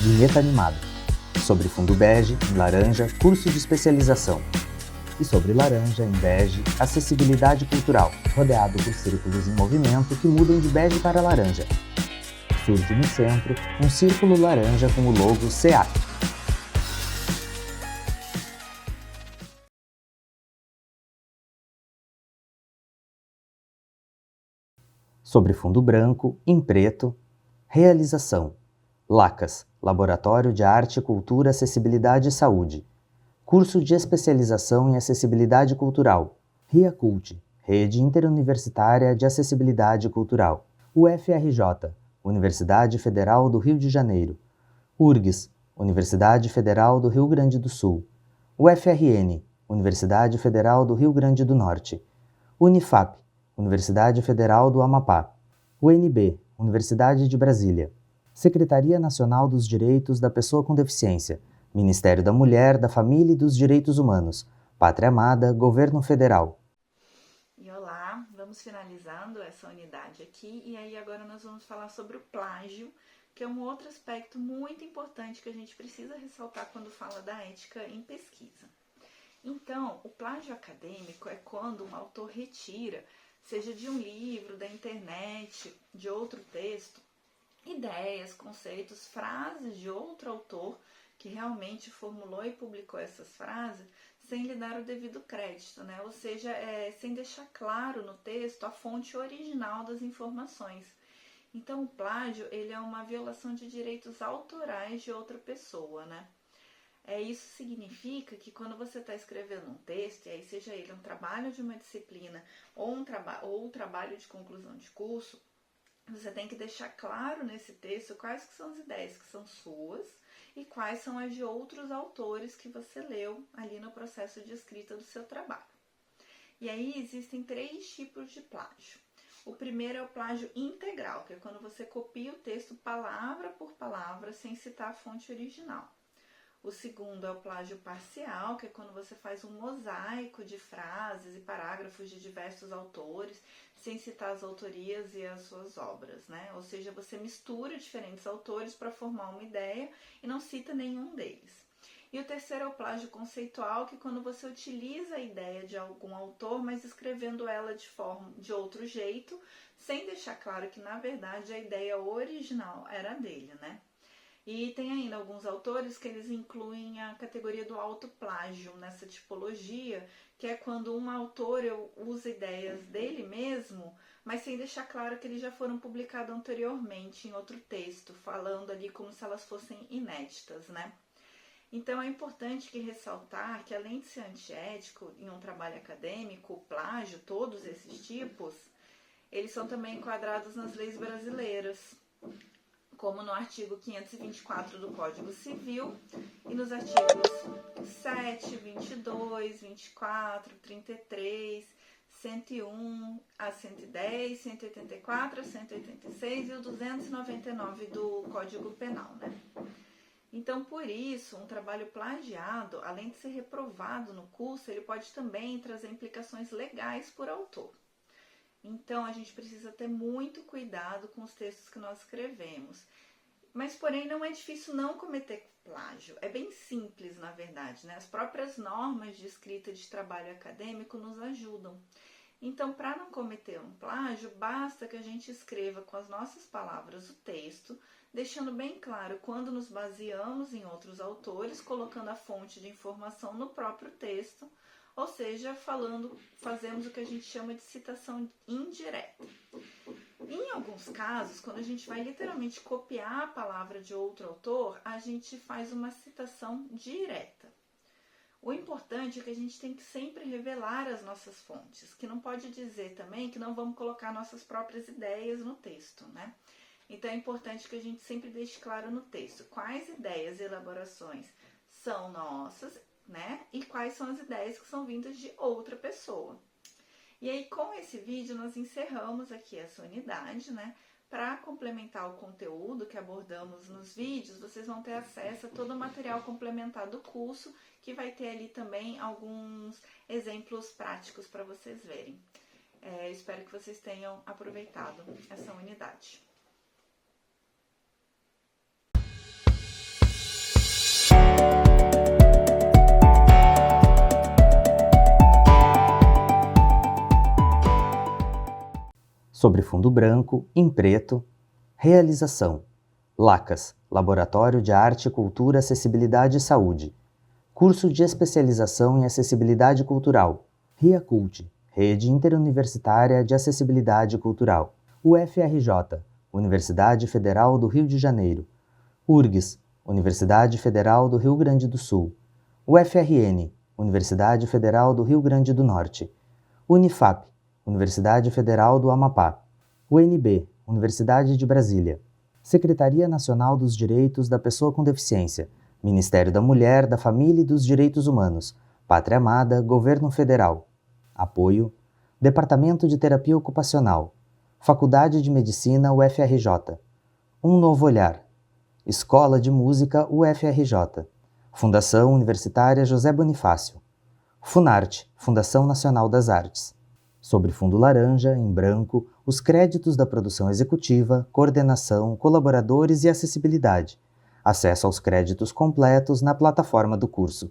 vinheta animada. Sobre fundo bege, em laranja, curso de especialização. E sobre laranja, em bege, acessibilidade cultural, rodeado por círculos em movimento que mudam de bege para laranja. Surge no centro um círculo laranja com o logo SEAC. Sobre fundo branco, em preto, realização. LACAS, Laboratório de Arte, Cultura, Acessibilidade e Saúde. Curso de especialização em acessibilidade cultural. RIACULT, Rede Interuniversitária de Acessibilidade Cultural. UFRJ, Universidade Federal do Rio de Janeiro. URGS, Universidade Federal do Rio Grande do Sul. UFRN, Universidade Federal do Rio Grande do Norte. Unifap, Universidade Federal do Amapá. UNB, Universidade de Brasília. Secretaria Nacional dos Direitos da Pessoa com Deficiência. Ministério da Mulher, da Família e dos Direitos Humanos. Pátria Amada, Governo Federal. E olá, vamos finalizando essa unidade aqui e aí agora nós vamos falar sobre o plágio, que é um outro aspecto muito importante que a gente precisa ressaltar quando fala da ética em pesquisa. Então, o plágio acadêmico é quando um autor retira, seja de um livro, da internet, de outro texto, ideias, conceitos, frases de outro autor que realmente formulou e publicou essas frases sem lhe dar o devido crédito, né? Ou seja, sem deixar claro no texto a fonte original das informações. Então, o plágio ele é uma violação de direitos autorais de outra pessoa, né? Isso significa que quando você está escrevendo um texto, e aí seja ele um trabalho de uma disciplina ou um trabalho de conclusão de curso, você tem que deixar claro nesse texto quais que são as ideias que são suas e quais são as de outros autores que você leu ali no processo de escrita do seu trabalho. E aí existem 3 tipos de plágio. O primeiro é o plágio integral, que é quando você copia o texto palavra por palavra sem citar a fonte original. O segundo é o plágio parcial, que é quando você faz um mosaico de frases e parágrafos de diversos autores, sem citar as autorias e as suas obras, né? Ou seja, você mistura diferentes autores para formar uma ideia e não cita nenhum deles. E o terceiro é o plágio conceitual, que é quando você utiliza a ideia de algum autor, mas escrevendo ela de outro jeito, sem deixar claro que, na verdade, a ideia original era dele, né? E tem ainda alguns autores que eles incluem a categoria do autoplágio nessa tipologia, que é quando um autor usa ideias dele mesmo, mas sem deixar claro que eles já foram publicados anteriormente em outro texto, falando ali como se elas fossem inéditas, né? Então é importante que ressaltar que, além de ser antiético em um trabalho acadêmico, o plágio, todos esses tipos, eles são também enquadrados nas leis brasileiras, como no artigo 524 do Código Civil e nos artigos 7, 22, 24, 33, 101 a 110, 184 a 186 e o 299 do Código Penal, né? Então, por isso, um trabalho plagiado, além de ser reprovado no curso, ele pode também trazer implicações legais por autor. Então, a gente precisa ter muito cuidado com os textos que nós escrevemos. Mas, porém, não é difícil não cometer plágio. É bem simples, na verdade, né? As próprias normas de escrita de trabalho acadêmico nos ajudam. Então, para não cometer um plágio, basta que a gente escreva com as nossas palavras o texto, deixando bem claro quando nos baseamos em outros autores, colocando a fonte de informação no próprio texto, ou seja, fazemos o que a gente chama de citação indireta. Em alguns casos, quando a gente vai literalmente copiar a palavra de outro autor, a gente faz uma citação direta. O importante é que a gente tem que sempre revelar as nossas fontes, que não pode dizer também que não vamos colocar nossas próprias ideias no texto, né? Então é importante que a gente sempre deixe claro no texto quais ideias e elaborações são nossas, né? E quais são as ideias que são vindas de outra pessoa. E aí, com esse vídeo, nós encerramos aqui essa unidade, né? Para complementar o conteúdo que abordamos nos vídeos, vocês vão ter acesso a todo o material complementar do curso, que vai ter ali também alguns exemplos práticos para vocês verem. Espero que vocês tenham aproveitado essa unidade. sobre fundo branco, em preto. Realização: LACAS, Laboratório de Arte, Cultura, Acessibilidade e Saúde. Curso de Especialização em Acessibilidade Cultural. RIACULT, Rede Interuniversitária de Acessibilidade Cultural. UFRJ, Universidade Federal do Rio de Janeiro. URGS, Universidade Federal do Rio Grande do Sul. UFRN, Universidade Federal do Rio Grande do Norte. Unifap, Universidade Federal do Amapá. UNB, Universidade de Brasília. Secretaria Nacional dos Direitos da Pessoa com Deficiência, Ministério da Mulher, da Família e dos Direitos Humanos, Pátria Amada, Governo Federal. Apoio: Departamento de Terapia Ocupacional, Faculdade de Medicina UFRJ. Um Novo Olhar, Escola de Música UFRJ, Fundação Universitária José Bonifácio, Funarte, Fundação Nacional das Artes. Sobre fundo laranja, em branco, os créditos da produção executiva, coordenação, colaboradores e acessibilidade. Acesso aos créditos completos na plataforma do curso.